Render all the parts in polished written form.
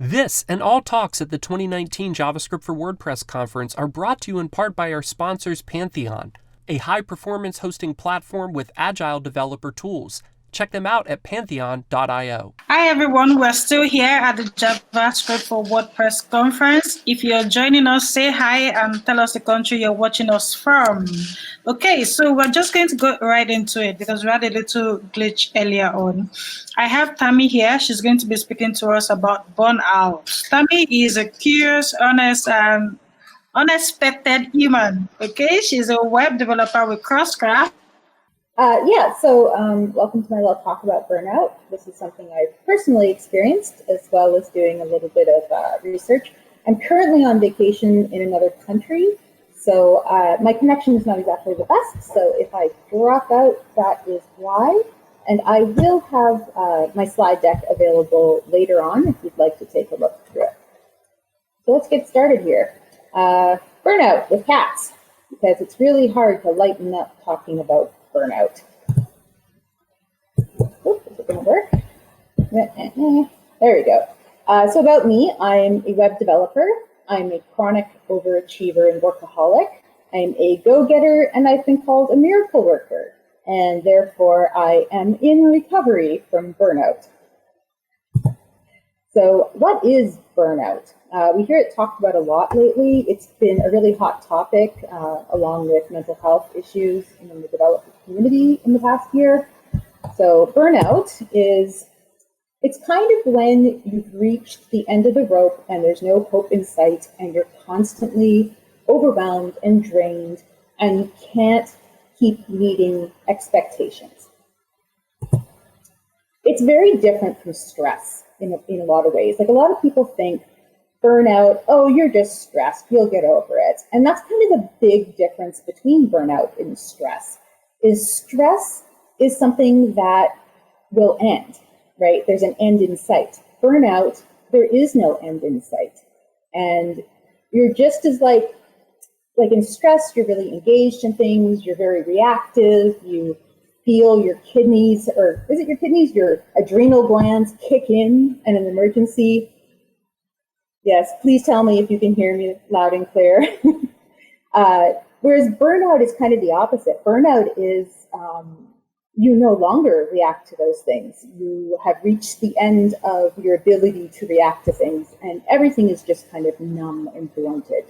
This and all talks at the 2019 JavaScript for WordPress Conference are brought to you in part by our sponsors Pantheon, a high-performance hosting platform with agile developer tools. Check them out at pantheon.io. Hi everyone, we're still here at the JavaScript for WordPress Conference. If you're joining us, say hi and tell us the country you're watching us from. Okay, so we're just going to go right into it because we had a little glitch earlier on. I have Tammy here. She's going to be speaking to us about Burnout. Tammy is a curious, honest, and unexpected human. Okay, she's a web developer with Crosscraft. Welcome to my little talk about burnout. This is something I've personally experienced, as well as doing a little bit of research. I'm currently on vacation in another country, so my connection is not exactly the best, so if I drop out, that is why. And I will have my slide deck available later on if you'd like to take a look through it. So let's get started here. Burnout with cats, because it's really hard to lighten up talking about burnout. Oops, is it going to work? There we go. So about me, I'm a web developer. I'm a chronic overachiever and workaholic. I'm a go-getter, and I've been called a miracle worker. And therefore, I am in recovery from burnout. So what is burnout? We hear it talked about a lot lately. It's been a really hot topic, along with mental health issues in the developer community in the past year. So burnout it's kind of when you've reached the end of the rope and there's no hope in sight and you're constantly overwhelmed and drained and you can't keep meeting expectations. It's very different from stress in a lot of ways. Like a lot of people think burnout, oh, you're just stressed, you'll get over it. And that's kind of the big difference between burnout and stress, is stress is something that will end, right? There's an end in sight. Burnout, there is no end in sight. And you're just as like in stress, you're really engaged in things, you're very reactive, you feel your kidneys, or is it your kidneys? Your adrenal glands kick in in an emergency. Yes, please tell me if you can hear me loud and clear. Whereas burnout is kind of the opposite. Burnout is you no longer react to those things. You have reached the end of your ability to react to things, and everything is just kind of numb and blunted.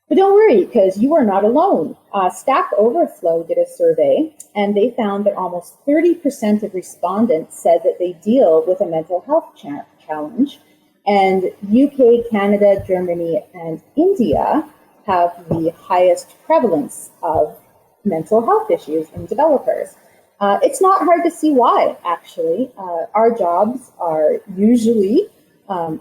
But don't worry, because you are not alone. Stack Overflow did a survey, and they found that almost 30% of respondents said that they deal with a mental health challenge. And UK, Canada, Germany, and India have the highest prevalence of mental health issues in developers. It's not hard to see why, actually. Our jobs are usually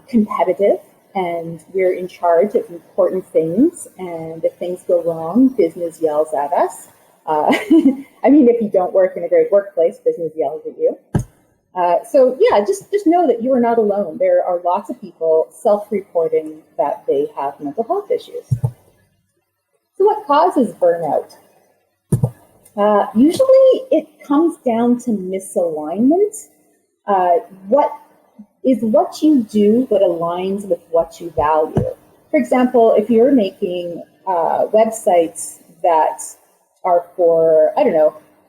competitive, and we're in charge of important things, and if things go wrong, business yells at us. I mean, if you don't work in a great workplace, business yells at you. Just know that you are not alone. There are lots of people self-reporting that they have mental health issues. So what causes burnout? Usually it comes down to misalignment. What you do what aligns with what you value. For example, if you're making websites that are for,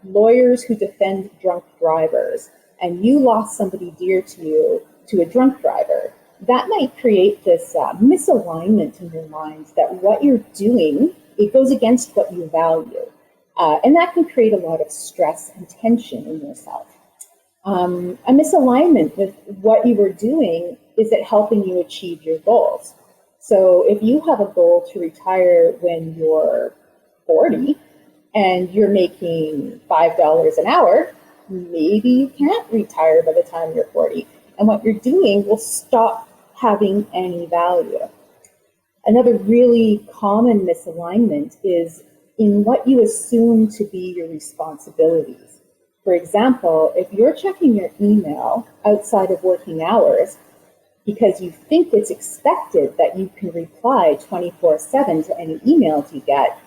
lawyers who defend drunk drivers, and you lost somebody dear to you to a drunk driver, that might create this misalignment in your mind that what you're doing, it goes against what you value. And that can create a lot of stress and tension in yourself. A misalignment with what you were doing, is it helping you achieve your goals? So if you have a goal to retire when you're 40 and you're making $5 an hour, maybe you can't retire by the time you're 40. And what you're doing will stop having any value. Another really common misalignment is in what you assume to be your responsibilities. For example, if you're checking your email outside of working hours because you think it's expected that you can reply 24/7 to any emails you get,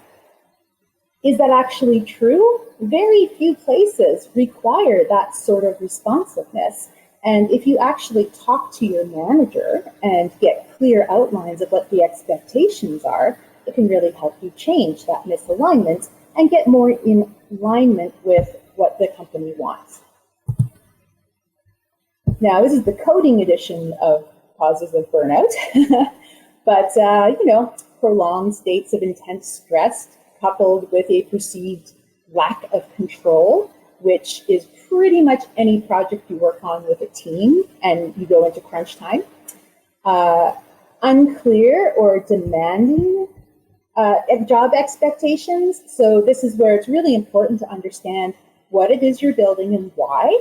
is that actually true? Very few places require that sort of responsiveness. And if you actually talk to your manager and get clear outlines of what the expectations are, it can really help you change that misalignment and get more in alignment with what the company wants. Now, this is the coding edition of causes of burnout, but prolonged states of intense stress coupled with a perceived lack of control, which is pretty much any project you work on with a team and you go into crunch time. Unclear or demanding job expectations. So this is where it's really important to understand what it is you're building and why.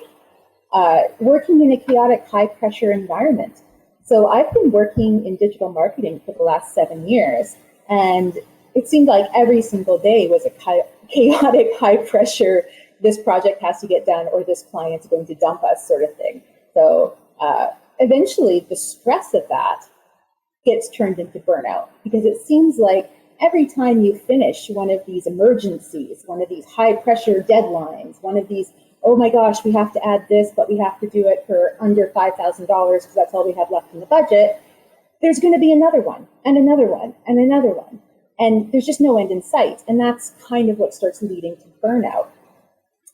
Working in a chaotic, high-pressure environment. So I've been working in digital marketing for the last 7 years, and it seemed like every single day was a chaotic, high-pressure, this project has to get done or this client's going to dump us sort of thing. So eventually the stress of that gets turned into burnout, because it seems like every time you finish one of these emergencies, one of these high-pressure deadlines, one of these, oh my gosh, we have to add this, but we have to do it for under $5,000 because that's all we have left in the budget, there's going to be another one, and another one, and another one. And there's just no end in sight. And that's kind of what starts leading to burnout.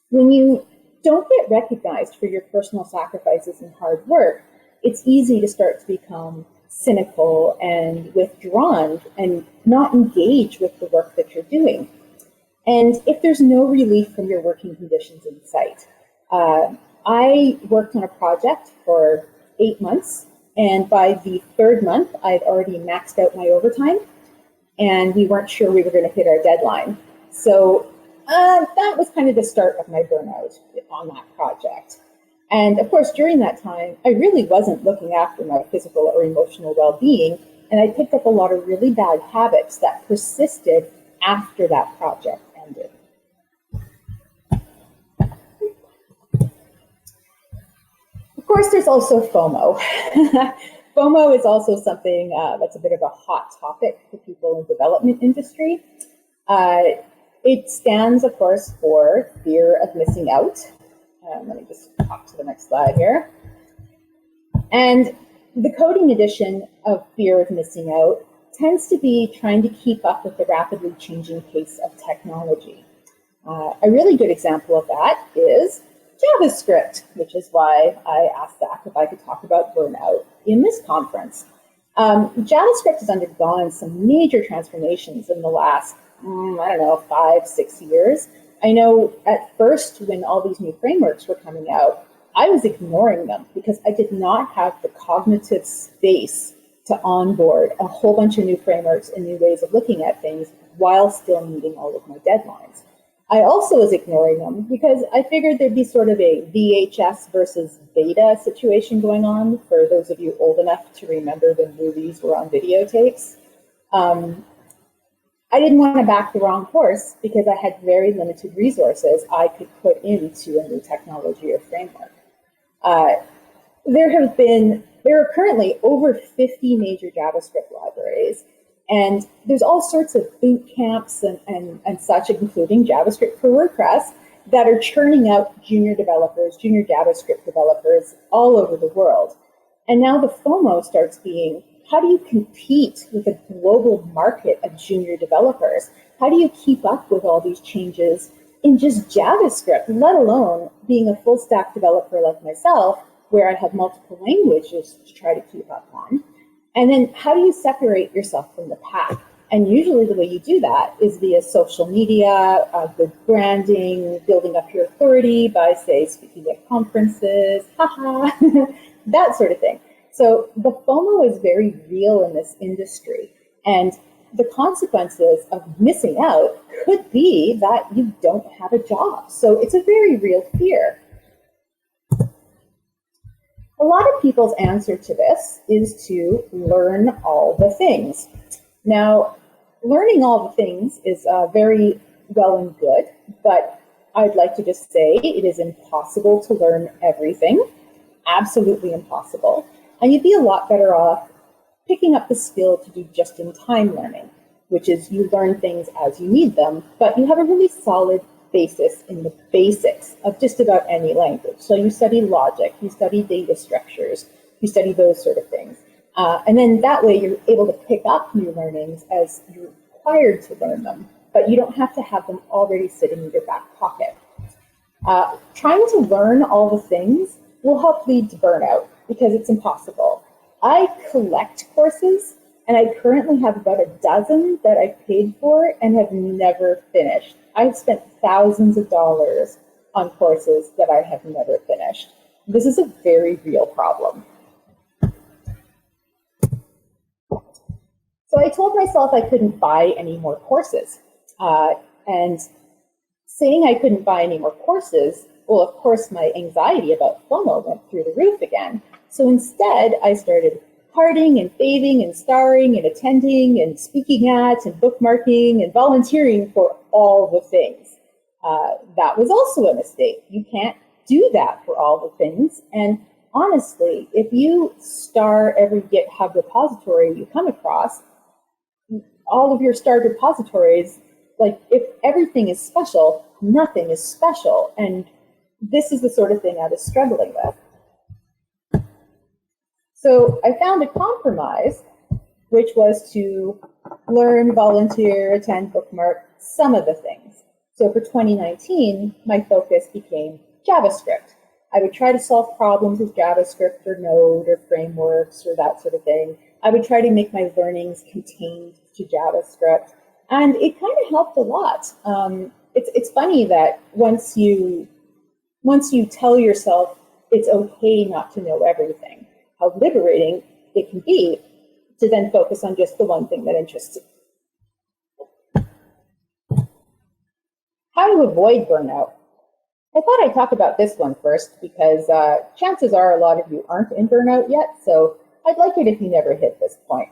When you don't get recognized for your personal sacrifices and hard work, it's easy to start to become cynical and withdrawn and not engage with the work that you're doing. And if there's no relief from your working conditions in sight, I worked on a project for 8 months, and by the 3rd month, I'd already maxed out my overtime, and we weren't sure we were going to hit our deadline. So that was kind of the start of my burnout on that project. And of course, during that time, I really wasn't looking after my physical or emotional well-being, and I picked up a lot of really bad habits that persisted after that project ended. Of course, there's also FOMO. FOMO is also something that's a bit of a hot topic for people in the development industry. It stands, of course, for fear of missing out. Let me just hop to the next slide here. And the coding edition of fear of missing out tends to be trying to keep up with the rapidly changing pace of technology. A really good example of that is JavaScript, which is why I asked Zach if I could talk about burnout in this conference. JavaScript has undergone some major transformations in the last, 5-6 years. I know at first when all these new frameworks were coming out, I was ignoring them because I did not have the cognitive space to onboard a whole bunch of new frameworks and new ways of looking at things while still meeting all of my deadlines. I also was ignoring them because I figured there'd be sort of a VHS versus beta situation going on for those of you old enough to remember when movies were on videotapes. I didn't want to back the wrong horse because I had very limited resources I could put into a new technology or framework. There are currently over 50 major JavaScript libraries, and there's all sorts of boot camps and such, including JavaScript for WordPress, that are churning out junior developers, junior JavaScript developers all over the world. And now the FOMO starts being, how do you compete with a global market of junior developers? How do you keep up with all these changes in just JavaScript, let alone being a full stack developer like myself, where I have multiple languages to try to keep up on? And then how do you separate yourself from the pack? And usually the way you do that is via social media, good branding, building up your authority by, say, speaking at conferences, that sort of thing. So the FOMO is very real in this industry. And the consequences of missing out could be that you don't have a job. So it's a very real fear. A lot of people's answer to this is to learn all the things. Now, learning all the things is very well and good, but I'd like to just say it is impossible to learn everything, absolutely impossible. And you'd be a lot better off picking up the skill to do just-in-time learning, which is you learn things as you need them, but you have a really solid basis in the basics of just about any language. So you study logic, you study data structures, you study those sort of things. And then that way you're able to pick up new learnings as you're required to learn them, but you don't have to have them already sitting in your back pocket. Trying to learn all the things will help lead to burnout because it's impossible. I collect courses, and I currently have about a dozen that I've paid for and have never finished. I've spent thousands of dollars on courses that I have never finished. This is a very real problem. So I told myself I couldn't buy any more courses. And saying I couldn't buy any more courses, well, of course, my anxiety about FOMO went through the roof again. So instead, I started partying and faving and starring and attending and speaking at and bookmarking and volunteering for all the things. That was also a mistake. You can't do that for all the things. And honestly, if you star every GitHub repository you come across, all of your starred repositories, like if everything is special, nothing is special. And this is the sort of thing I was struggling with. So I found a compromise, which was to learn, volunteer, attend, bookmark, some of the things. So for 2019, my focus became JavaScript. I would try to solve problems with JavaScript or Node or frameworks or that sort of thing. I would try to make my learnings contained to JavaScript. And it kind of helped a lot. It's funny that once you tell yourself it's okay not to know everything, how liberating it can be to then focus on just the one thing that interests you. How to avoid burnout. I thought I'd talk about this one first because chances are a lot of you aren't in burnout yet, so I'd like it if you never hit this point.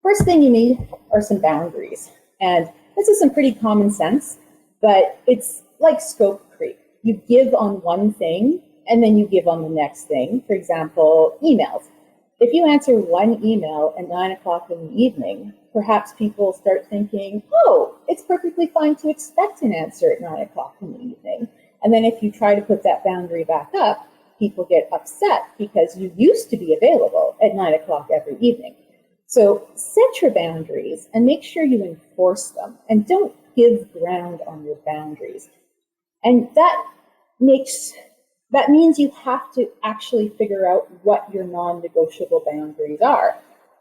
First thing you need are some boundaries. And this is some pretty common sense, but it's like scope creep. You give on one thing, and then you give on the next thing. For example, emails. If you answer one email at 9 o'clock in the evening, perhaps people start thinking, oh, it's perfectly fine to expect an answer at 9 o'clock in the evening. And then if you try to put that boundary back up, people get upset because you used to be available at 9 o'clock every evening. So set your boundaries and make sure you enforce them and don't give ground on your boundaries. And that means you have to actually figure out what your non-negotiable boundaries are.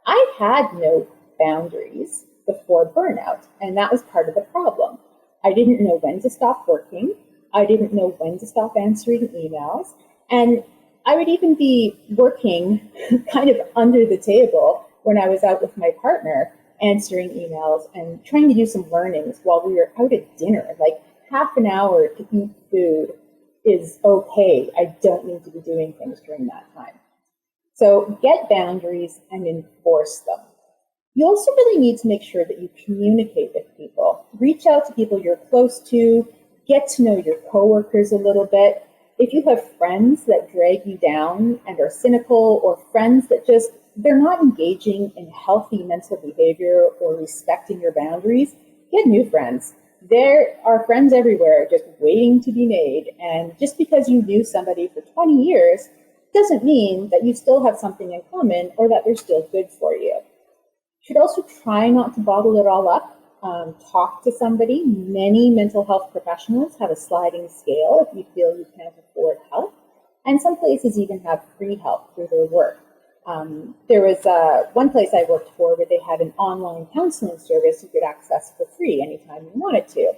I had no boundaries before burnout, and that was part of the problem. I didn't know when to stop working. I didn't know when to stop answering emails. And I would even be working kind of under the table when I was out with my partner answering emails and trying to do some learnings while we were out at dinner. Like half an hour to eat food is okay. I don't need to be doing things during that time. So get boundaries and enforce them. You also really need to make sure that you communicate with people. Reach out to people you're close to, get to know your coworkers a little bit. If you have friends that drag you down and are cynical, or friends that just, they're not engaging in healthy mental behavior or respecting your boundaries, get new friends. There are friends everywhere just waiting to be made. And just because you knew somebody for 20 years doesn't mean that you still have something in common or that they're still good for you. You should also try not to bottle it all up. Talk to somebody. Many mental health professionals have a sliding scale if you feel you can't afford help. And some places even have free help through their work. There was one place I worked for where they had an online counseling service you could access for free anytime you wanted to.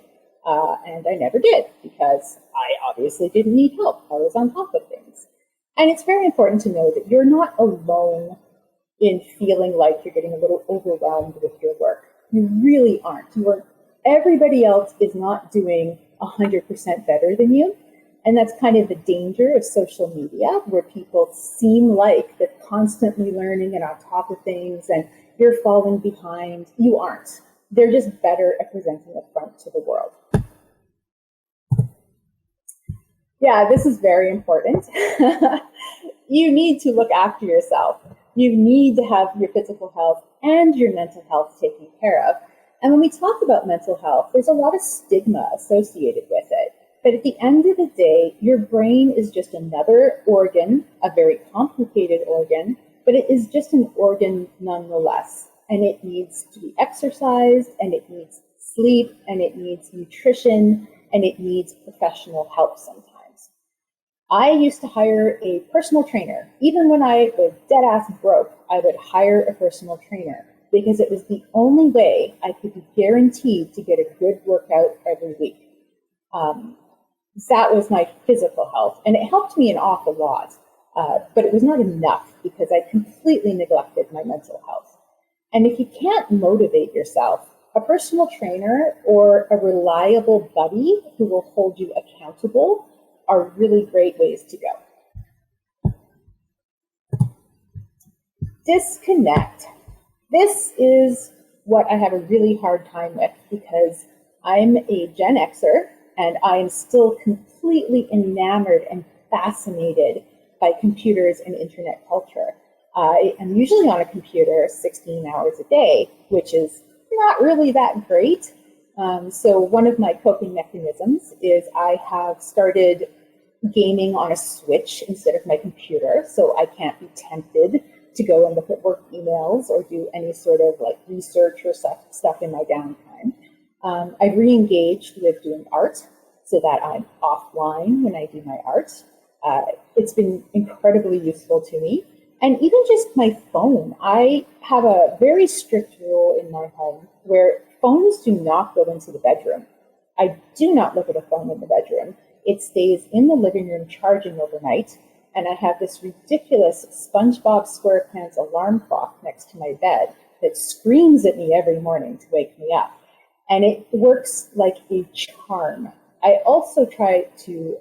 And I never did because I obviously didn't need help. I was on top of things. And it's very important to know that you're not alone in feeling like you're getting a little overwhelmed with your work. You really aren't. Everybody else is not doing 100% better than you. And that's kind of the danger of social media, where people seem like they're constantly learning and on top of things, and you're falling behind. You aren't. They're just better at presenting a front to the world. Yeah, this is very important. You need to look after yourself. You need to have your physical health and your mental health taken care of. And when we talk about mental health, there's a lot of stigma associated with it. But at the end of the day, your brain is just another organ, a very complicated organ, but it is just an organ nonetheless. And it needs to be exercised, and it needs sleep, and it needs nutrition, and it needs professional help sometimes. I used to hire a personal trainer. Even when I was dead ass broke, I would hire a personal trainer because it was the only way I could be guaranteed to get a good workout every week. That was my physical health, and it helped me an awful lot, but it was not enough because I completely neglected my mental health. And if you can't motivate yourself, a personal trainer or a reliable buddy who will hold you accountable are really great ways to go. Disconnect. This is what I have a really hard time with because I'm a Gen Xer and I am still completely enamored and fascinated by computers and internet culture. I am usually on a computer 16 hours a day, which is not really that great. So one of my coping mechanisms is I have started gaming on a Switch instead of my computer, so I can't be tempted to go and look at work emails or do any sort of like research or stuff in my downtime. I've re-engaged with doing art so that I'm offline when I do my art. It's been incredibly useful to me. And even just my phone, I have a very strict rule in my home where phones do not go into the bedroom. I do not look at a phone in the bedroom. It stays in the living room charging overnight. And I have this ridiculous SpongeBob SquarePants alarm clock next to my bed that screams at me every morning to wake me up. And it works like a charm. I also try to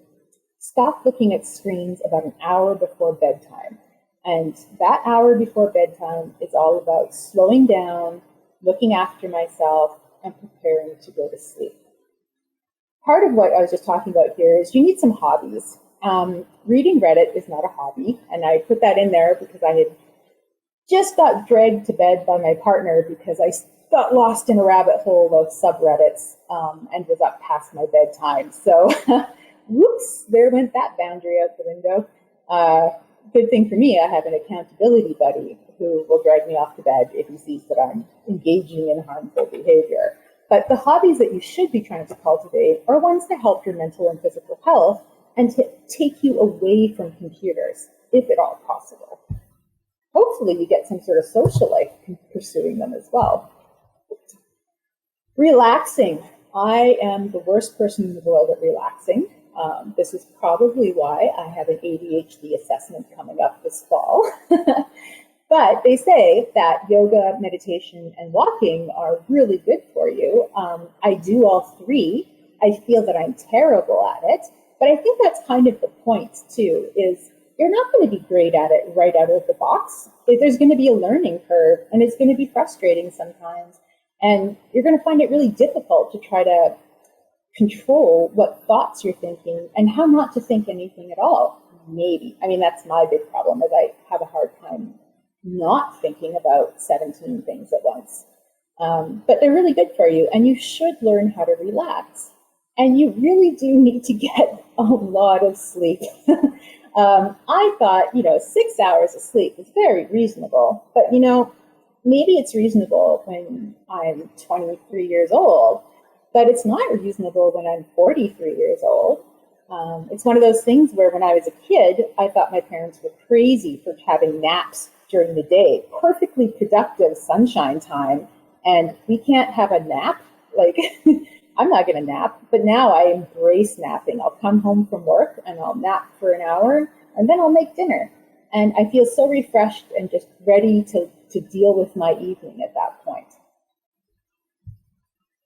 stop looking at screens about an hour before bedtime. And that hour before bedtime is all about slowing down, looking after myself, and preparing to go to sleep. Part of what I was just talking about here is you need some hobbies. Reading Reddit is not a hobby, and I put that in there because I had just got dragged to bed by my partner because I got lost in a rabbit hole of subreddits and was up past my bedtime. So, whoops, there went that boundary out the window. Good thing for me, I have an accountability buddy who will drag me off to bed if he sees that I'm engaging in harmful behavior. But the hobbies that you should be trying to cultivate are ones to help your mental and physical health and to take you away from computers, if at all possible. Hopefully you get some sort of social life pursuing them as well. Relaxing. I am the worst person in the world at relaxing. This is probably why I have an ADHD assessment coming up this fall. But they say that yoga, meditation, and walking are really good for you. I do all three. I feel that I'm terrible at it, but I think that's kind of the point too, is you're not going to be great at it right out of the box. There's going to be a learning curve, and it's going to be frustrating sometimes. And you're going to find it really difficult to try to control what thoughts you're thinking and how not to think anything at all. Maybe. I mean, that's my big problem, is I have a hard time not thinking about 17 things at once. But they're really good for you, and you should learn how to relax. And you really do need to get a lot of sleep. I thought, 6 hours of sleep is very reasonable, but maybe it's reasonable when I'm 23 years old, but it's not reasonable when I'm 43 years old. It's one of those things where when I was a kid, I thought my parents were crazy for having naps during the day, perfectly productive sunshine time, and we can't have a nap. Like, I'm not going to nap, but now I embrace napping. I'll come home from work and I'll nap for an hour, and then I'll make dinner. And I feel so refreshed and just ready to deal with my evening at that point.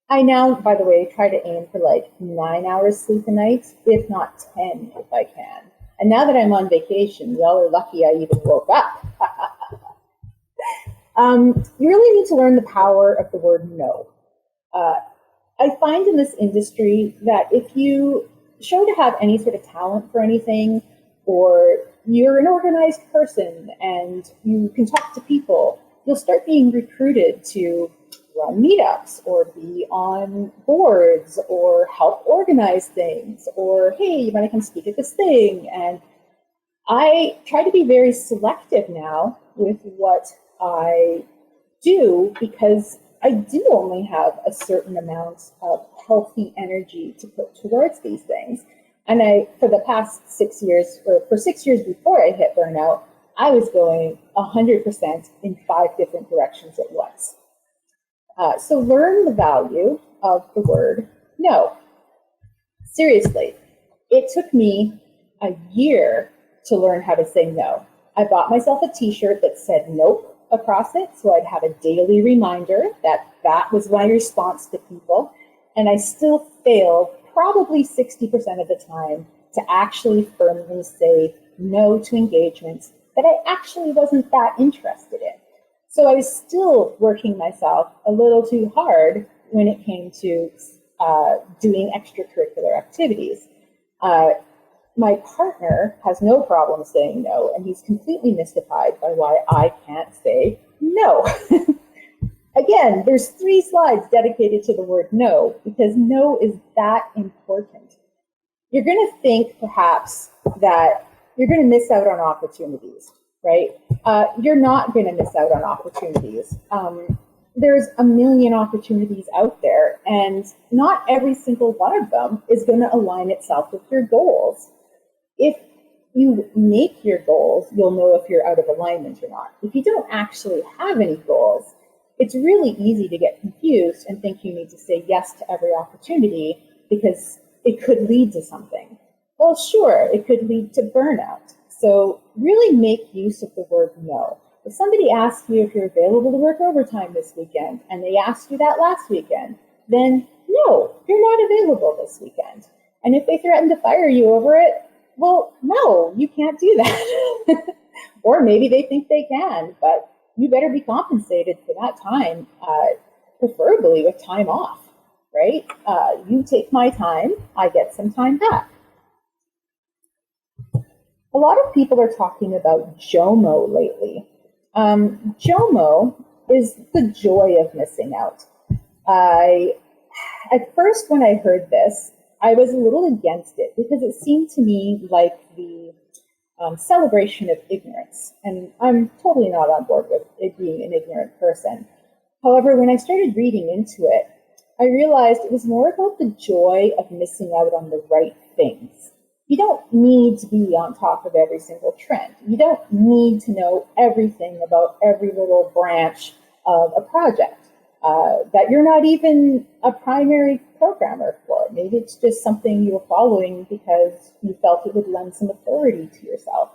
I now, by the way, try to aim for like 9 hours sleep a night, if not 10 if I can. And now that I'm on vacation, y'all are lucky I even woke up. You really need to learn the power of the word no. I find in this industry that if you show to have any sort of talent for anything, or you're an organized person and you can talk to people, you'll start being recruited to run meetups or be on boards or help organize things, or hey, you want to come speak at this thing. And I try to be very selective now with what I do, because I do only have a certain amount of healthy energy to put towards these things. And for the past 6 years, or for 6 years before I hit burnout, I was going 100% in 5 different directions at once. So learn the value of the word no. Seriously, it took me a year to learn how to say no. I bought myself a t-shirt that said nope across it, so I'd have a daily reminder that that was my response to people. And I still failed probably 60% of the time to actually firmly say no to engagements that I actually wasn't that interested in. So I was still working myself a little too hard when it came to doing extracurricular activities. My partner has no problem saying no, and he's completely mystified by why I can't say no. Again, there's 3 slides dedicated to the word no, because no is that important. You're going to think perhaps that you're going to miss out on opportunities, right? You're not going to miss out on opportunities. There's a million opportunities out there, and not every single one of them is going to align itself with your goals. If you make your goals, you'll know if you're out of alignment or not. If you don't actually have any goals, it's really easy to get confused and think you need to say yes to every opportunity because it could lead to something. Well, sure, it could lead to burnout. So really make use of the word no. If somebody asks you if you're available to work overtime this weekend, and they asked you that last weekend, then no, you're not available this weekend. And if they threaten to fire you over it, well, no, you can't do that. Or maybe they think they can, but you better be compensated for that time, preferably with time off, right? You take my time, I get some time back. A lot of people are talking about Jomo lately. Jomo is the joy of missing out. At first, when I heard this, I was a little against it because it seemed to me like the celebration of ignorance. And I'm totally not on board with it being an ignorant person. However, when I started reading into it, I realized it was more about the joy of missing out on the right things. You don't need to be on top of every single trend. You don't need to know everything about every little branch of a project that you're not even a primary programmer for. Maybe it's just something you were following because you felt it would lend some authority to yourself.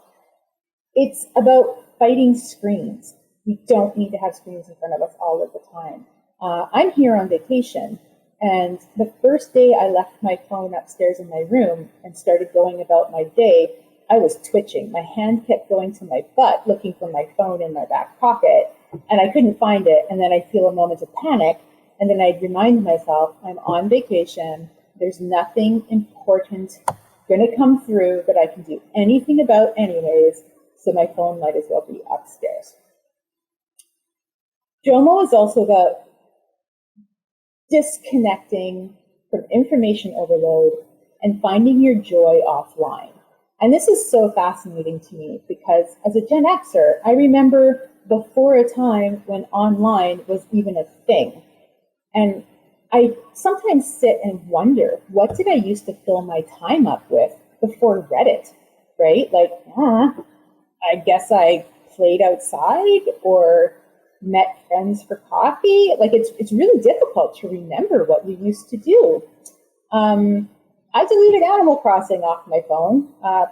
It's about fighting screens. We don't need to have screens in front of us all of the time. I'm here on vacation, and the first day I left my phone upstairs in my room and started going about my day, I was twitching. My hand kept going to my butt, looking for my phone in my back pocket, and I couldn't find it. And then I'd feel a moment of panic, and then I'd remind myself, I'm on vacation. There's nothing important going to come through that I can do anything about anyways, so my phone might as well be upstairs. Jomo is also about disconnecting from information overload and finding your joy offline. And this is so fascinating to me because as a Gen Xer, I remember before a time when online was even a thing. And I sometimes sit and wonder, what did I used to fill my time up with before Reddit, right? Like, I guess I played outside or met friends for coffee. Like it's really difficult to remember what you used to do. I deleted Animal Crossing off my phone,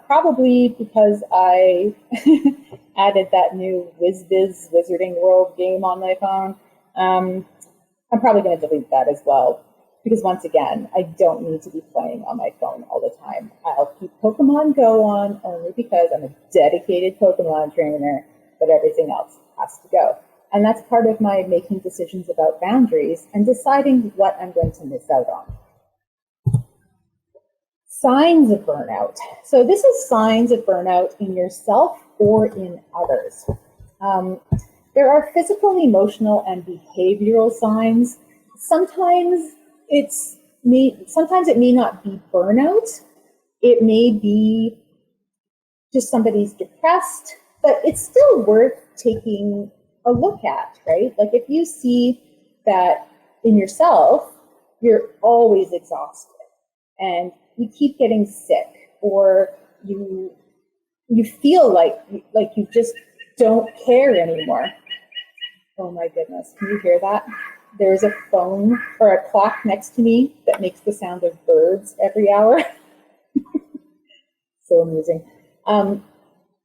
probably because I added that new WizBiz Wizarding World game on my phone. I'm probably going to delete that as well, because once again, I don't need to be playing on my phone all the time. I'll keep Pokemon Go on only because I'm a dedicated Pokemon trainer, but everything else has to go. And that's part of my making decisions about boundaries and deciding what I'm going to miss out on. Signs of burnout. So this is signs of burnout in yourself or in others. there are physical, emotional, and behavioral signs. Sometimes sometimes it may not be burnout. It may be just somebody's depressed, but it's still worth taking a look at, right? Like if you see that in yourself, you're always exhausted and you keep getting sick, or you feel like you just don't care anymore. Oh my goodness, can you hear that? There's a phone or a clock next to me that makes the sound of birds every hour. So amusing.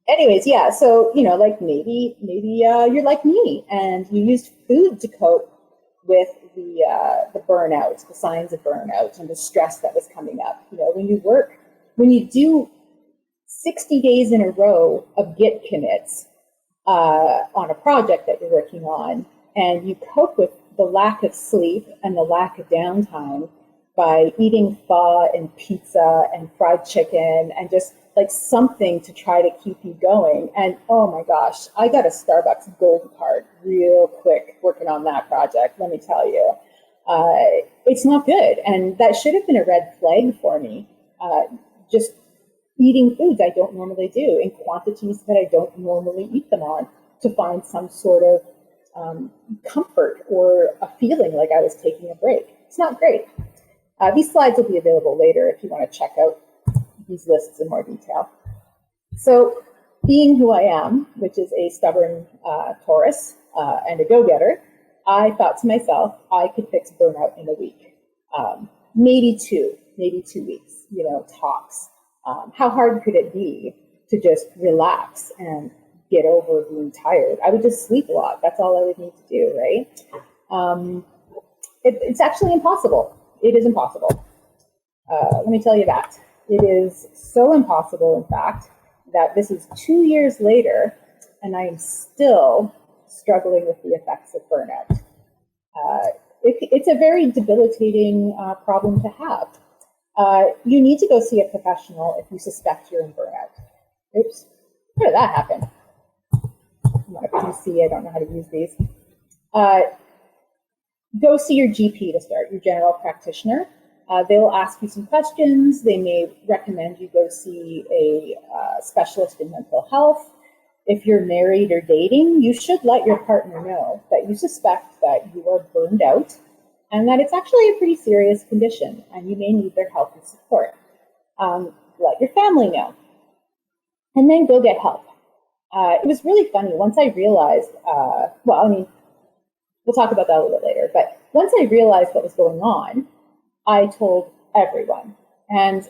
Anyways, yeah, so, you know, like maybe you're like me and you used food to cope with the burnout, the signs of burnout and the stress that was coming up. You know, when you do 60 days in a row of Git commits on a project that you're working on, and you cope with the lack of sleep and the lack of downtime by eating pho and pizza and fried chicken and just like something to try to keep you going. And oh my gosh, I got a Starbucks gold card real quick working on that project, let me tell you. It's not good. And that should have been a red flag for me. Just eating foods I don't normally do in quantities that I don't normally eat them on to find some sort of comfort or a feeling like I was taking a break. It's not great. These slides will be available later if you want to check out these lists in more detail. So being who I am, which is a stubborn Taurus and a go-getter, I thought to myself, I could fix burnout in a week, maybe 2 weeks, you know, tops. How hard could it be to just relax and get over being tired? I would just sleep a lot. That's all I would need to do, right? It's actually impossible. It is impossible. Let me tell you that. It is so impossible, in fact, that this is 2 years later, and I am still struggling with the effects of burnout. It's a very debilitating problem to have. You need to go see a professional if you suspect you're in burnout. Oops, where did that happen? I'm on a PC, I don't know how to use these. Go see your GP to start, your general practitioner. They'll ask you some questions. They may recommend you go see a specialist in mental health. If you're married or dating, you should let your partner know that you suspect that you are burned out and that it's actually a pretty serious condition and you may need their help and support. Let your family know. And then go get help. It was really funny. Once I realized, we'll talk about that a little bit later, but once I realized what was going on, I told everyone, and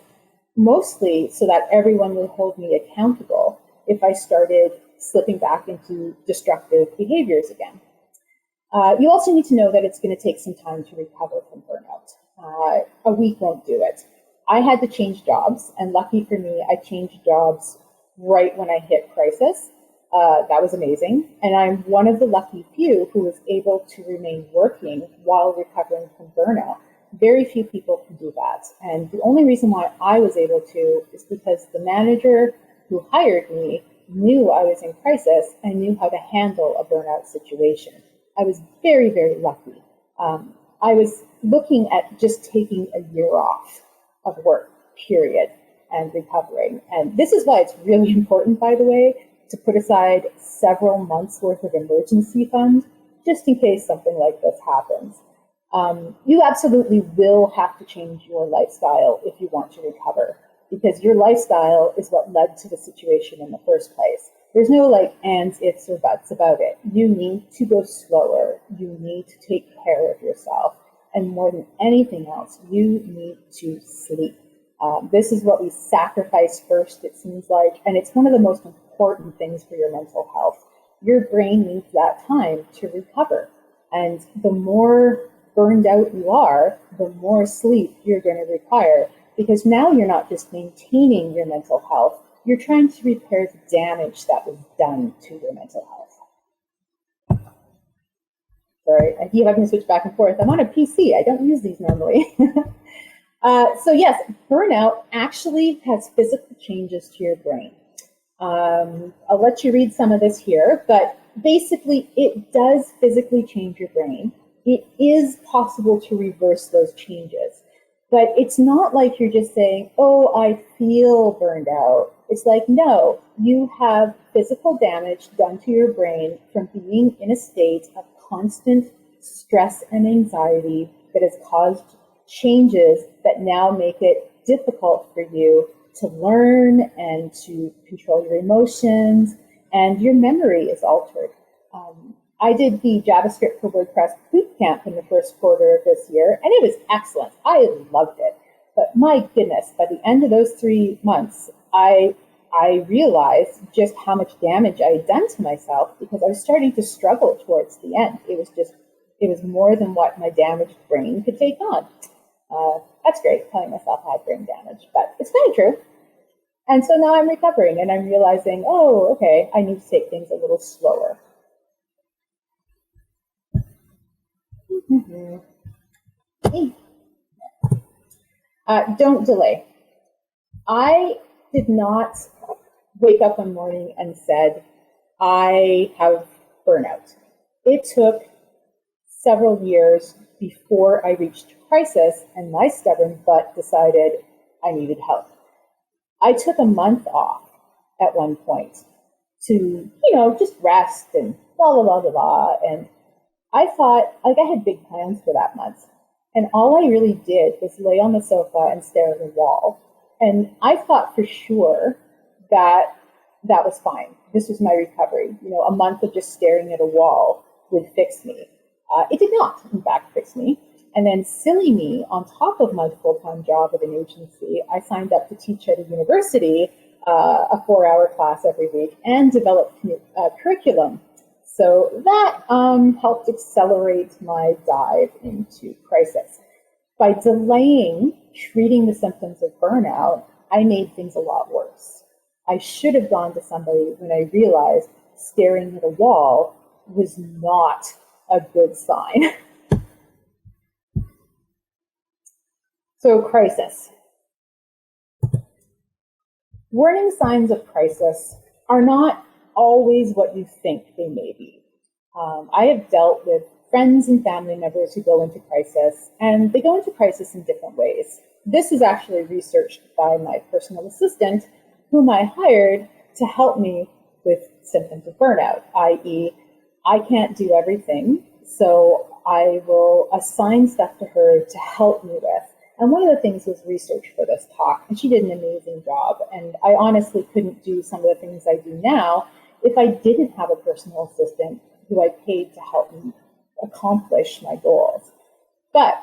mostly so that everyone would hold me accountable if I started slipping back into destructive behaviors again. You also need to know that it's going to take some time to recover from burnout. A week won't do it. I had to change jobs, and lucky for me, I changed jobs right when I hit crisis. That was amazing. And I'm one of the lucky few who was able to remain working while recovering from burnout. Very few people can do that. And the only reason why I was able to is because the manager who hired me knew I was in crisis and knew how to handle a burnout situation. I was very, very lucky. I was looking at just taking a year off of work, period, and recovering. And this is why it's really important, by the way, to put aside several months worth of emergency fund, just in case something like this happens. You absolutely will have to change your lifestyle if you want to recover, because your lifestyle is what led to the situation in the first place. There's no like ands, ifs, or buts about it. You need to go slower. You need to take care of yourself. And more than anything else, you need to sleep. This is what we sacrifice first, it seems like, and it's one of the most important things for your mental health. Your brain needs that time to recover. And the more burned out you are, the more sleep you're going to require, because now you're not just maintaining your mental health, you're trying to repair the damage that was done to your mental health. Sorry, I keep having to switch back and forth. I'm on a PC. I don't use these normally. So yes, burnout actually has physical changes to your brain. I'll let you read some of this here, but basically it does physically change your brain. It is possible to reverse those changes, but it's not like you're just saying, oh, I feel burned out. It's like, no, you have physical damage done to your brain from being in a state of constant stress and anxiety that has caused changes that now make it difficult for you to learn and to control your emotions, and your memory is altered. I did the JavaScript for WordPress bootcamp in the first quarter of this year, and it was excellent. I loved it. But my goodness, by the end of those 3 months, I realized just how much damage I had done to myself because I was starting to struggle towards the end. It was more than what my damaged brain could take on. That's great, telling myself I had brain damage, but it's kind of true. And so now I'm recovering and I'm realizing, oh, okay, I need to take things a little slower. Don't delay. I did not wake up one morning and said, I have burnout. It took several years before I reached crisis and my stubborn butt decided I needed help. I took a month off at one point to, just rest and blah, blah, blah, blah, blah. And I thought, I had big plans for that month. And all I really did was lay on the sofa and stare at the wall. And I thought for sure that that was fine. This was my recovery. A month of just staring at a wall would fix me. It did not, in fact, fix me. And then silly me, on top of my full-time job at an agency, I signed up to teach at a university, a 4-hour class every week, and develop curriculum. So that helped accelerate my dive into crisis. By delaying treating the symptoms of burnout, I made things a lot worse. I should have gone to somebody when I realized staring at a wall was not a good sign. So, crisis. Warning signs of crisis are not always what you think they may be. I have dealt with friends and family members who go into crisis, and they go into crisis in different ways. This is actually researched by my personal assistant, whom I hired to help me with symptoms of burnout, i.e., I can't do everything, so I will assign stuff to her to help me with. And one of the things was research for this talk, and she did an amazing job. And I honestly couldn't do some of the things I do now if I didn't have a personal assistant who I paid to help me accomplish my goals. But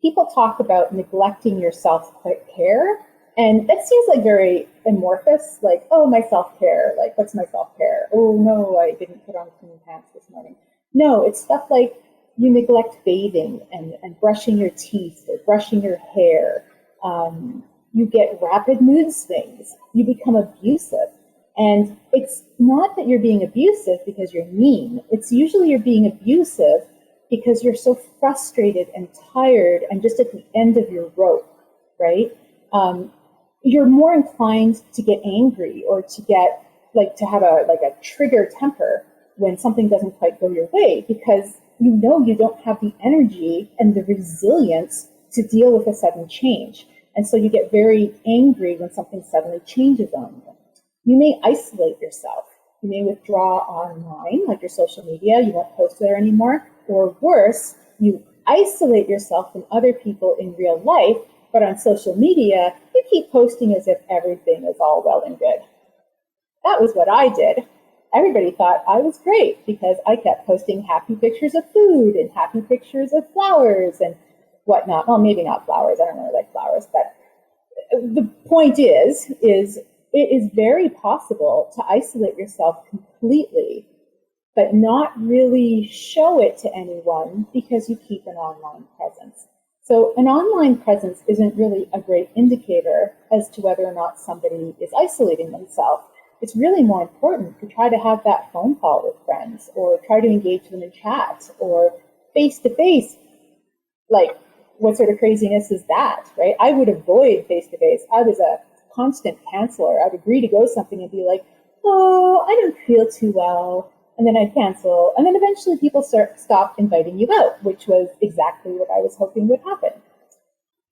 people talk about neglecting your self-care, and that seems like very amorphous, like, oh, my self-care, like, what's my self-care? Oh, no, I didn't put on clean pants this morning. No, it's stuff like you neglect bathing and brushing your teeth or brushing your hair. You get rapid mood swings. You become abusive. And it's not that you're being abusive because you're mean. It's usually you're being abusive because you're so frustrated and tired and just at the end of your rope, right? You're more inclined to get angry or to get to have a trigger temper when something doesn't quite go your way because you don't have the energy and the resilience to deal with a sudden change. And so you get very angry when something suddenly changes on you. You may isolate yourself. You may withdraw online, like your social media. You won't post there anymore. Or worse, you isolate yourself from other people in real life, but on social media, you keep posting as if everything is all well and good. That was what I did. Everybody thought I was great because I kept posting happy pictures of food and happy pictures of flowers and whatnot. Well, maybe not flowers. I don't really like flowers. But the point is it is very possible to isolate yourself completely, but not really show it to anyone because you keep an online presence. So an online presence isn't really a great indicator as to whether or not somebody is isolating themselves. It's really more important to try to have that phone call with friends or try to engage them in chat or face-to-face. Like, what sort of craziness is that, right? I would avoid face-to-face. I was a constant canceller. I'd agree to go something and be like, oh, I don't feel too well. And then I'd cancel. And then eventually people stop inviting you out, which was exactly what I was hoping would happen.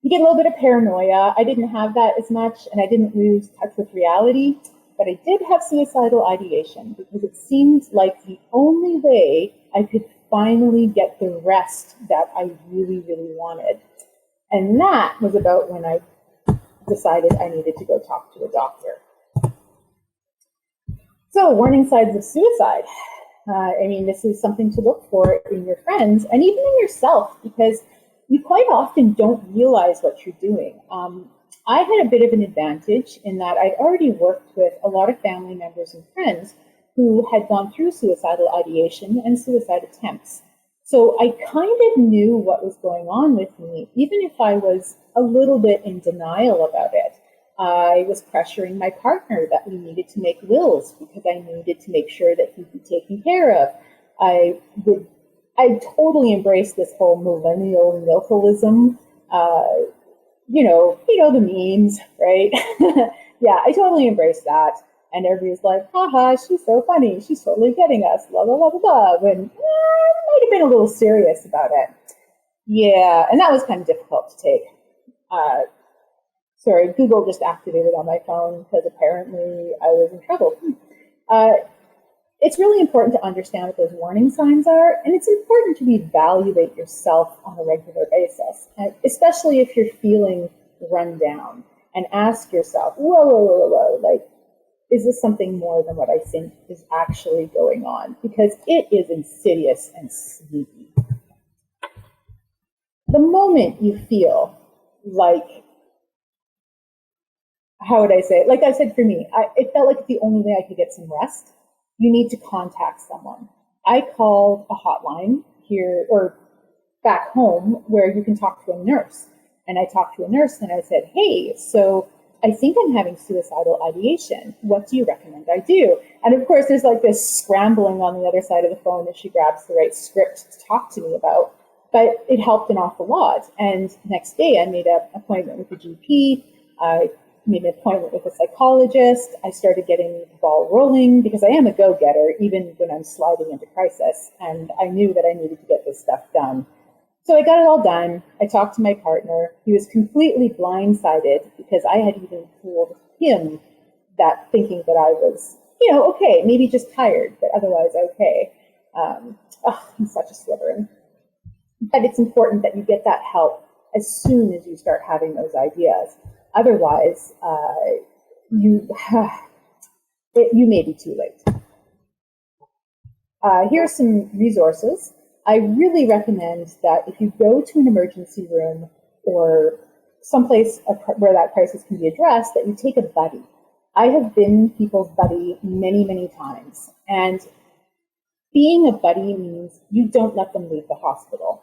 You get a little bit of paranoia. I didn't have that as much, and I didn't lose touch with reality. But I did have suicidal ideation because it seemed like the only way I could finally get the rest that I really, really wanted. And that was about when I decided I needed to go talk to a doctor. So, warning signs of suicide. This is something to look for in your friends and even in yourself, because you quite often don't realize what you're doing. I had a bit of an advantage in that I'd already worked with a lot of family members and friends who had gone through suicidal ideation and suicide attempts. So I kind of knew what was going on with me, even if I was a little bit in denial about it. I was pressuring my partner that we needed to make wills because I needed to make sure that he'd be taken care of. I totally embraced this whole millennial militarism. The memes, right? Yeah, I totally embraced that. And everybody's like, haha, she's so funny. She's totally getting us, blah, blah, blah, blah, blah. And I might have been a little serious about it. Yeah, and that was kind of difficult to take. Sorry, Google just activated on my phone because apparently I was in trouble. It's really important to understand what those warning signs are, and it's important to evaluate yourself on a regular basis, especially if you're feeling run down, and ask yourself, whoa, like, is this something more than what I think is actually going on? Because it is insidious and sneaky. The moment you feel like, how would I say it? Like I said, for me, it felt like the only way I could get some rest. You need to contact someone. I called a hotline here or back home where you can talk to a nurse. And I talked to a nurse and I said, hey, so I think I'm having suicidal ideation. What do you recommend I do? And of course, there's like this scrambling on the other side of the phone as she grabs the right script to talk to me about. But it helped an awful lot. And next day, I made an appointment with a GP. I made an appointment with a psychologist. I started getting the ball rolling because I am a go-getter, even when I'm sliding into crisis. And I knew that I needed to get this stuff done. So I got it all done. I talked to my partner. He was completely blindsided because I had even told him that, thinking that I was, okay, maybe just tired, but otherwise okay. I'm such a sliverin. But it's important that you get that help as soon as you start having those ideas. Otherwise, you may be too late. Here are some resources. I really recommend that if you go to an emergency room or someplace where that crisis can be addressed, that you take a buddy. I have been people's buddy many, many times. And being a buddy means you don't let them leave the hospital.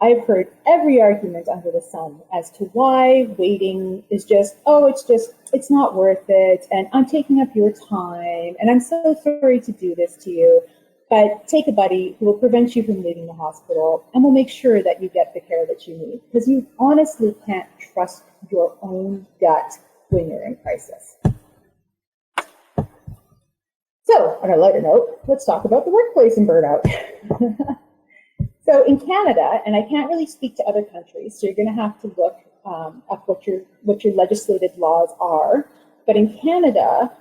I've heard every argument under the sun as to why waiting is it's not worth it, and I'm taking up your time, and I'm so sorry to do this to you. But take a buddy who will prevent you from leaving the hospital and will make sure that you get the care that you need, because you honestly can't trust your own gut when you're in crisis. So, on a lighter note, let's talk about the workplace and burnout. So in Canada, and I can't really speak to other countries, so you're going to have to look up what your legislated laws are. But in Canada,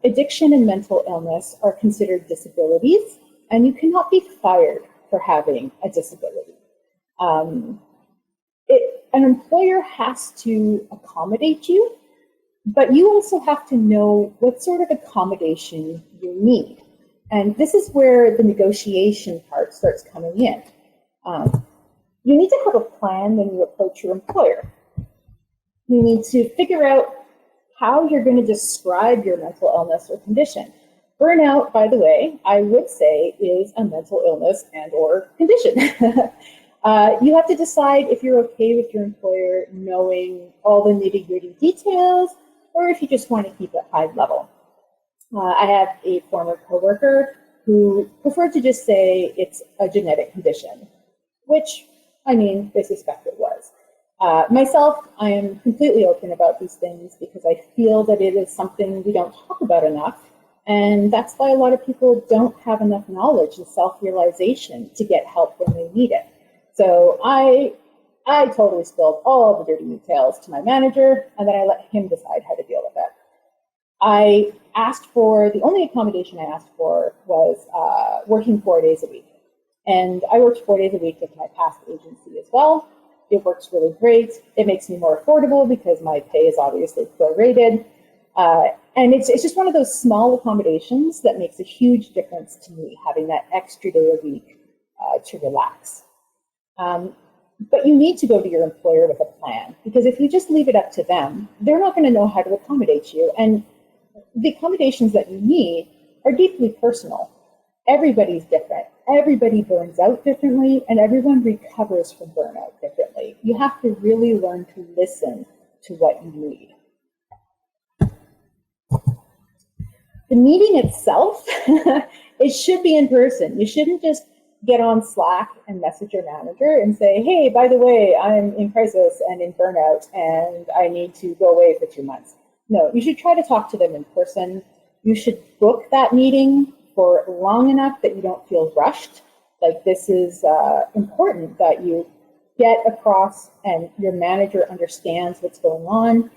addiction and mental illness are considered disabilities, and you cannot be fired for having a disability. An employer has to accommodate you, but you also have to know what sort of accommodation you need. And this is where the negotiation part starts coming in. You need to have a plan when you approach your employer. You need to figure out how you're going to describe your mental illness or condition. Burnout, by the way, I would say is a mental illness and or condition. You have to decide if you're okay with your employer knowing all the nitty-gritty details, or if you just want to keep it high level. I have a former coworker who preferred to just say it's a genetic condition, which, I suspect it was. Myself, I am completely open about these things because I feel that it is something we don't talk about enough. And that's why a lot of people don't have enough knowledge and self-realization to get help when they need it. So I totally spilled all the dirty details to my manager, and then I let him decide how to deal with it. I asked for, the only accommodation I asked for was working 4 days a week. And I worked 4 days a week with my past agency as well. It works really great. It makes me more affordable because my pay is obviously prorated. And it's just one of those small accommodations that makes a huge difference to me, having that extra day a week to relax. But you need to go to your employer with a plan, because if you just leave it up to them, they're not going to know how to accommodate you. And the accommodations that you need are deeply personal. Everybody's different. Everybody burns out differently, and everyone recovers from burnout differently. You have to really learn to listen to what you need. The meeting itself, it should be in person. You shouldn't just get on Slack and message your manager and say, hey, by the way, I'm in crisis and in burnout and I need to go away for 2 months. No, you should try to talk to them in person. You should book that meeting for long enough that you don't feel rushed. Like, this is important that you get across and your manager understands what's going on.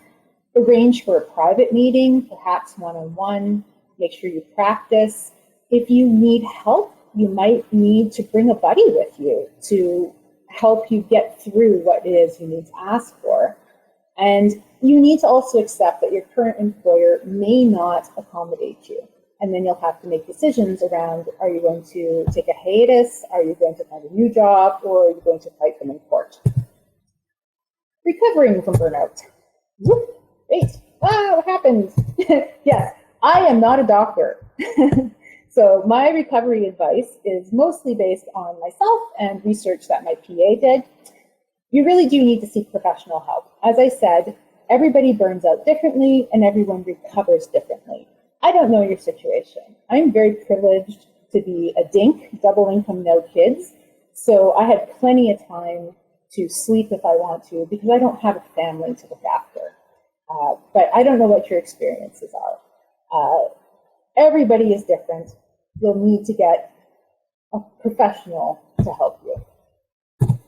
Arrange for a private meeting, perhaps one-on-one. Make sure you practice. If you need help, you might need to bring a buddy with you to help you get through what it is you need to ask for. And you need to also accept that your current employer may not accommodate you. And then you'll have to make decisions around, are you going to take a hiatus? Are you going to find a new job? Or are you going to fight them in court? Recovering from burnout. Whoop, wait, what happened? Yes, I am not a doctor. So my recovery advice is mostly based on myself and research that my PA did. You really do need to seek professional help. As I said, everybody burns out differently and everyone recovers differently. I don't know your situation. I'm very privileged to be a dink, double income, no kids. So I had plenty of time to sleep if I want to because I don't have a family to look after. But I don't know what your experiences are. Everybody is different. You'll need to get a professional to help you.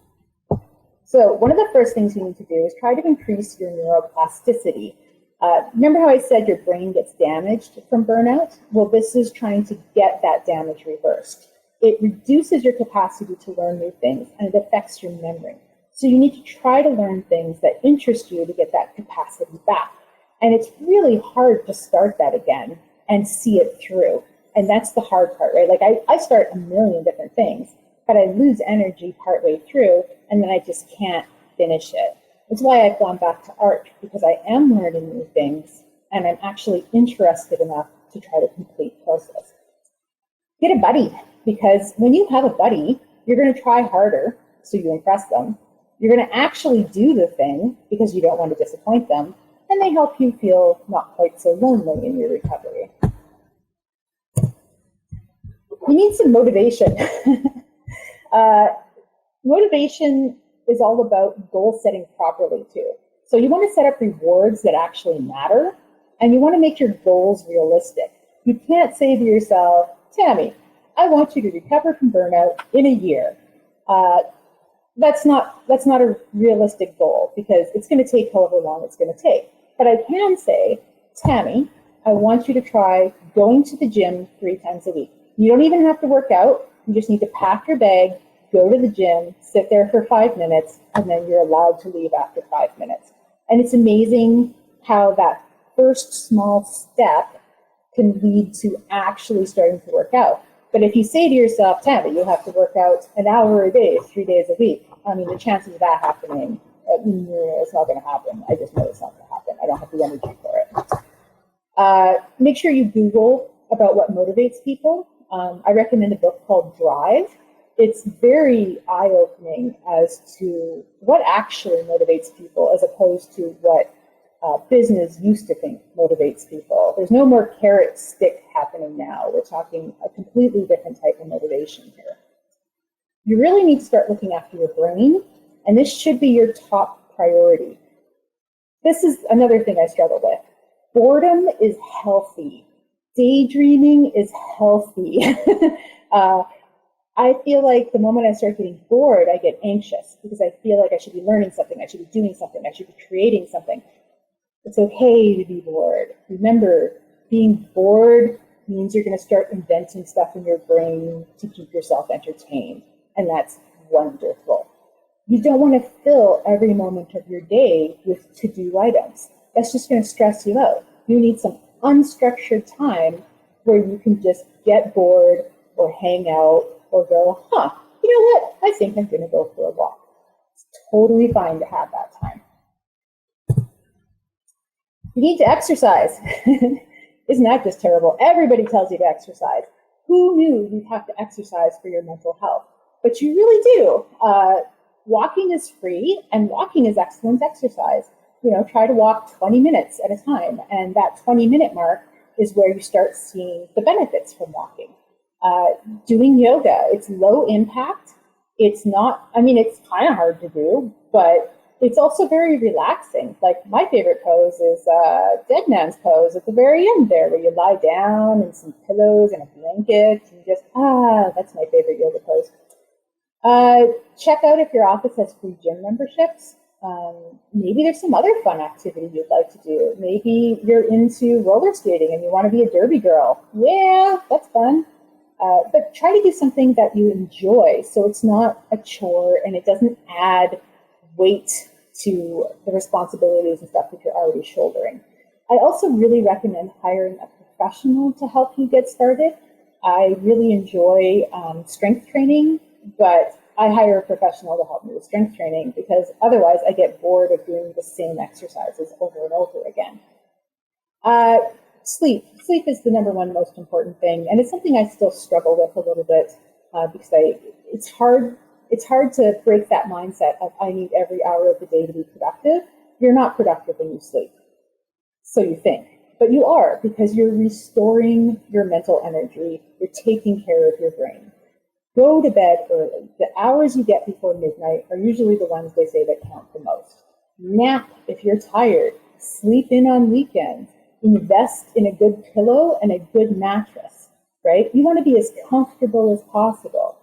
So one of the first things you need to do is try to increase your neuroplasticity. Remember how I said your brain gets damaged from burnout? Well, this is trying to get that damage reversed. It reduces your capacity to learn new things, and it affects your memory. So you need to try to learn things that interest you to get that capacity back. And it's really hard to start that again and see it through. And that's the hard part, right? Like I start a million different things, but I lose energy partway through, and then I just can't finish it. That's why I've gone back to art, because I am learning new things, and I'm actually interested enough to try to complete the process. Get a buddy, because when you have a buddy, you're going to try harder so you impress them. You're going to actually do the thing because you don't want to disappoint them, and they help you feel not quite so lonely in your recovery. You need some motivation. Motivation is all about goal setting properly too. So you want to set up rewards that actually matter, and you want to make your goals realistic. You can't say to yourself, Tammy, I want you to recover from burnout in a year. That's not a realistic goal, because it's going to take however long it's going to take. But I can say, Tammy, I want you to try going to the gym 3 times a week. You don't even have to work out. You just need to pack your bag, go to the gym, sit there for 5 minutes, and then you're allowed to leave after 5 minutes. And it's amazing how that first small step can lead to actually starting to work out. But if you say to yourself, Tammy, you have to work out an hour a day, 3 days a week, I mean, the chances of that happening, it's not going to happen. I just know it's not going to happen. I don't have the energy for it. Make sure you Google about what motivates people. I recommend a book called Drive. It's very eye-opening as to what actually motivates people, as opposed to what business used to think motivates people. There's no more carrot stick happening now. We're talking a completely different type of motivation here. You really need to start looking after your brain, and this should be your top priority. This is another thing I struggle with. Boredom is healthy. Daydreaming is healthy. I feel like the moment I start getting bored, I get anxious because I feel like I should be learning something, I should be doing something, I should be creating something. It's okay to be bored. Remember, being bored means you're going to start inventing stuff in your brain to keep yourself entertained, and that's wonderful. You don't want to fill every moment of your day with to-do items. That's just going to stress you out. You need some unstructured time where you can just get bored or hang out or go, you know what? I think I'm going to go for a walk. It's totally fine to have that time. You need to exercise. Isn't that just terrible? Everybody tells you to exercise. Who knew you'd have to exercise for your mental health? But you really do. Walking is free, and walking is excellent exercise. Try to walk 20 minutes at a time, and that 20-minute mark is where you start seeing the benefits from walking. Doing yoga, it's low impact. It's not, it's kind of hard to do, but it's also very relaxing. Like my favorite pose is dead man's pose at the very end there, where you lie down and some pillows and a blanket and just, that's my favorite yoga pose. Check out if your office has free gym memberships. Maybe there's some other fun activity you'd like to do. Maybe you're into roller skating and you want to be a derby girl. Yeah, that's fun. But try to do something that you enjoy so it's not a chore and it doesn't add weight to the responsibilities and stuff that you're already shouldering. I also really recommend hiring a professional to help you get started. I really enjoy strength training, but I hire a professional to help me with strength training because otherwise I get bored of doing the same exercises over and over again. Sleep. Sleep is the number one most important thing, and it's something I still struggle with a little bit because it's hard to break that mindset of I need every hour of the day to be productive. You're not productive when you sleep. So you think, but you are, because you're restoring your mental energy. You're taking care of your brain. Go to bed early. The hours you get before midnight are usually the ones they say that count the most. Nap if you're tired. Sleep in on weekends. Invest in a good pillow and a good mattress, right? You want to be as comfortable as possible.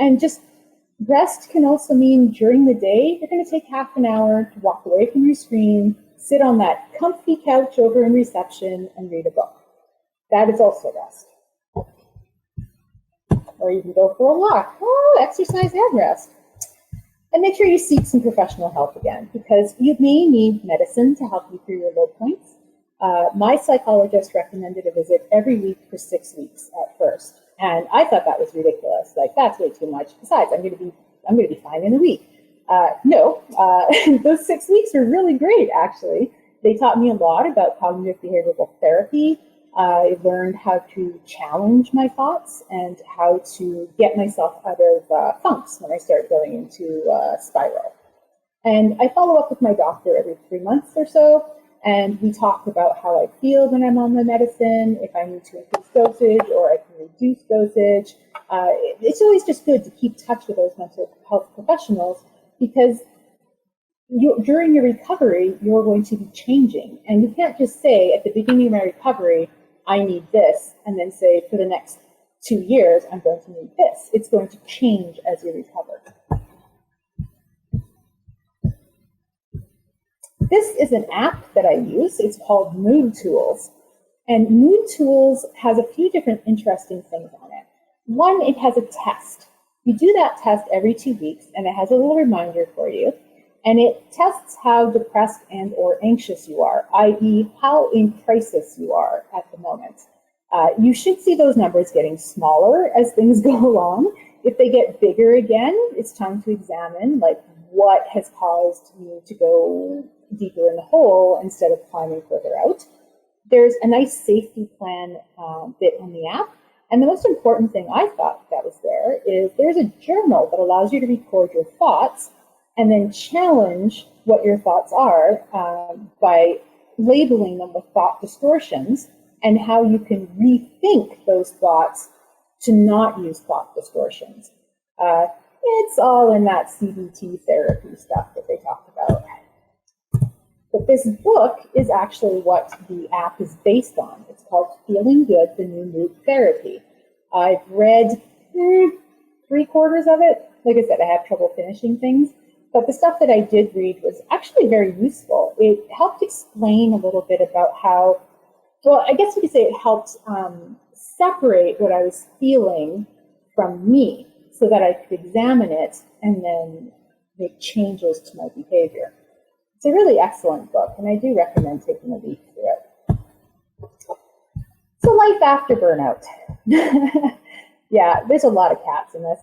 And just rest can also mean during the day, you're going to take half an hour to walk away from your screen, sit on that comfy couch over in reception and read a book. That is also rest. Or you can go for a walk. Exercise and rest. And make sure you seek some professional help again, because you may need medicine to help you through your low points. My psychologist recommended a visit every week for 6 weeks at first. And I thought that was ridiculous. Like, that's way too much. Besides, I'm going to be fine in a week. No, those 6 weeks were really great, actually. They taught me a lot about cognitive behavioral therapy. I learned how to challenge my thoughts and how to get myself out of funks when I start going into a spiral. And I follow up with my doctor every 3 months or so, and we talk about how I feel when I'm on the medicine, if I need to increase dosage or I can reduce dosage. It's always just good to keep touch with those mental health professionals, because during your recovery, you're going to be changing. And you can't just say at the beginning of my recovery, I need this, and then say for the next 2 years, I'm going to need this. It's going to change as you recover. This is an app that I use. It's called Mood Tools. And Mood Tools has a few different interesting things on it. One, it has a test. You do that test every 2 weeks, and it has a little reminder for you. And it tests how depressed and or anxious you are, i.e. how in crisis you are at the moment. You should see those numbers getting smaller as things go along. If they get bigger again, it's time to examine what has caused you to go deeper in the hole instead of climbing further out. There's a nice safety plan bit on the app. And the most important thing I thought that was there's a journal that allows you to record your thoughts and then challenge what your thoughts are by labeling them with thought distortions, and how you can rethink those thoughts to not use thought distortions. It's all in that CBT therapy stuff that they talk about. But this book is actually what the app is based on. It's called Feeling Good, the New Mood Therapy. I've read 3/4 of it. Like I said, I have trouble finishing things. But the stuff that I did read was actually very useful. It helped explain a little bit about how, well, I guess you could say it helped separate what I was feeling from me so that I could examine it and then make changes to my behavior. It's a really excellent book, and I do recommend taking a read through it. So life after burnout. Yeah, there's a lot of cats in this.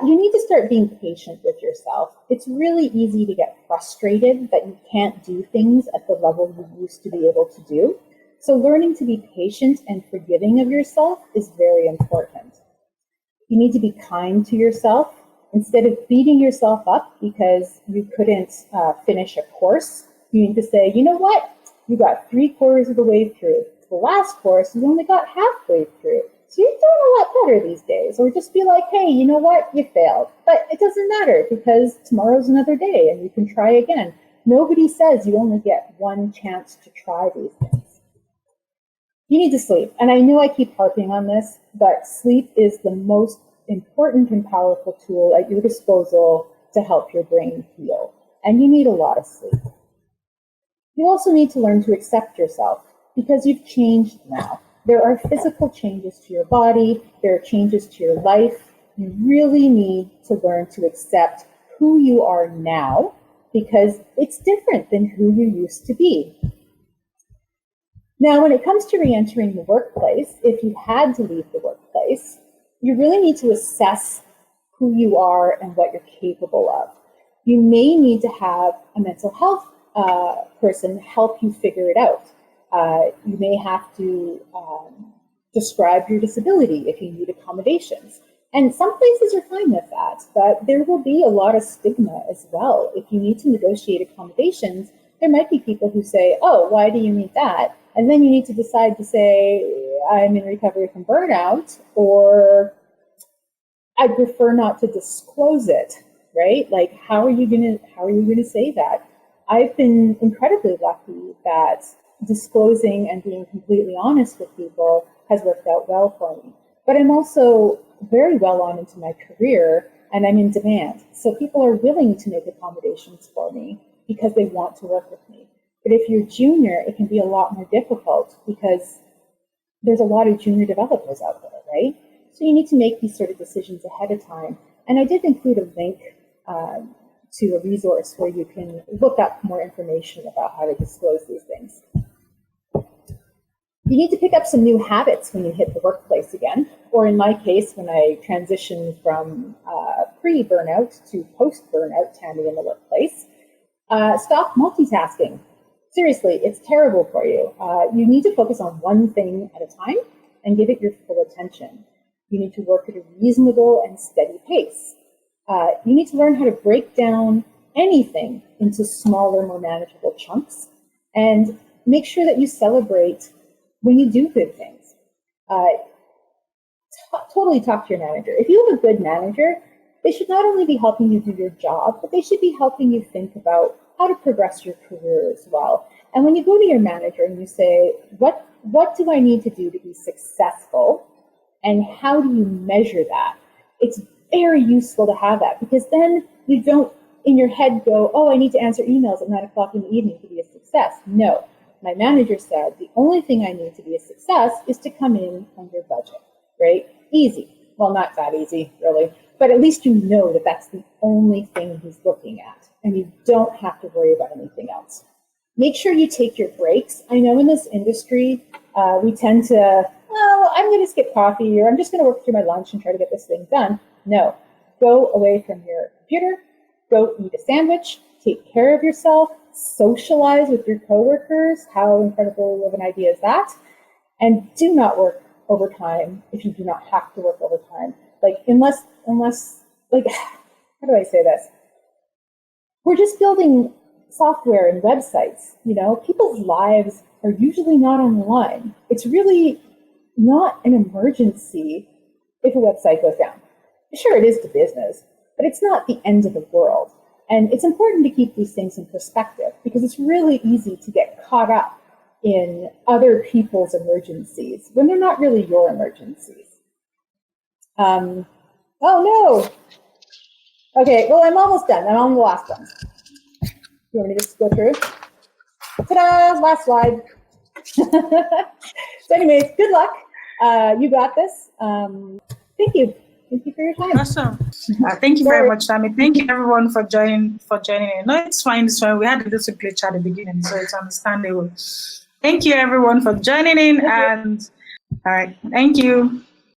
You need to start being patient with yourself. It's really easy to get frustrated that you can't do things at the level you used to be able to do. So learning to be patient and forgiving of yourself is very important. You need to be kind to yourself. Instead of beating yourself up because you couldn't finish a course, you need to say, you know what? You got 3/4 of the way through. The last course, you only got halfway through. So you're doing a lot better these days. Or just be like, hey, you know what? You failed. But it doesn't matter because tomorrow's another day and you can try again. Nobody says you only get one chance to try these things. You need to sleep. And I know I keep harping on this, but sleep is the most important and powerful tool at your disposal to help your brain heal. And you need a lot of sleep. You also need to learn to accept yourself because you've changed now. There are physical changes to your body. There are changes to your life. You really need to learn to accept who you are now because it's different than who you used to be. Now, when it comes to re-entering the workplace, if you had to leave the workplace, you really need to assess who you are and what you're capable of. You may need to have a mental health person help you figure it out. You may have to describe your disability if you need accommodations. And some places are fine with that, but there will be a lot of stigma as well. If you need to negotiate accommodations, there might be people who say, oh, why do you need that? And then you need to decide to say, I'm in recovery from burnout, or I prefer not to disclose it, right? Like, how are you gonna say that? I've been incredibly lucky that disclosing and being completely honest with people has worked out well for me. But I'm also very well on into my career and I'm in demand. So people are willing to make accommodations for me because they want to work with me. But if you're junior, it can be a lot more difficult because there's a lot of junior developers out there, right? So you need to make these sort of decisions ahead of time. And I did include a link to a resource where you can look up more information about how to disclose these things. You need to pick up some new habits when you hit the workplace again, or in my case, when I transitioned from pre-burnout to post-burnout, Tammy in the workplace. Stop multitasking. Seriously, it's terrible for you. You need to focus on one thing at a time and give it your full attention. You need to work at a reasonable and steady pace. You need to learn how to break down anything into smaller, more manageable chunks, and make sure that you celebrate when you do good things. Totally talk to your manager. If you have a good manager, they should not only be helping you do your job, but they should be helping you think about how to progress your career as well. And when you go to your manager and you say, what do I need to do to be successful? And how do you measure that? It's very useful to have that because then you don't in your head go, oh, I need to answer emails at 9 o'clock in the evening to be a success. No, my manager said the only thing I need to be a success is to come in under budget, right? Easy. Well, not that easy, really. But at least you know that that's the only thing he's looking at, and you don't have to worry about anything else. Make sure you take your breaks. I know in this industry, we tend to, oh, I'm going to skip coffee, or I'm just going to work through my lunch and try to get this thing done. No, go away from your computer, go eat a sandwich, take care of yourself, socialize with your coworkers. How incredible of an idea is that? And do not work overtime if you do not have to work overtime. Like, unless, like, how do I say this? We're just building software and websites, you know? People's lives are usually not on the line. It's really not an emergency if a website goes down. Sure, it is to business, but it's not the end of the world. And it's important to keep these things in perspective because it's really easy to get caught up in other people's emergencies when they're not really your emergencies. Oh no! Okay, well, I'm almost done. I'm on the last one. You want me to just go through? Ta-da! Last slide. So anyways, good luck. You got this. Thank you. Thank you for your time. Awesome. Thank you very much, Tammy. Thank you, everyone, for joining in. No, it's fine. It's fine. We had a little glitch at the beginning, so it's understandable. Thank you, everyone, for joining in. And all right. Thank you.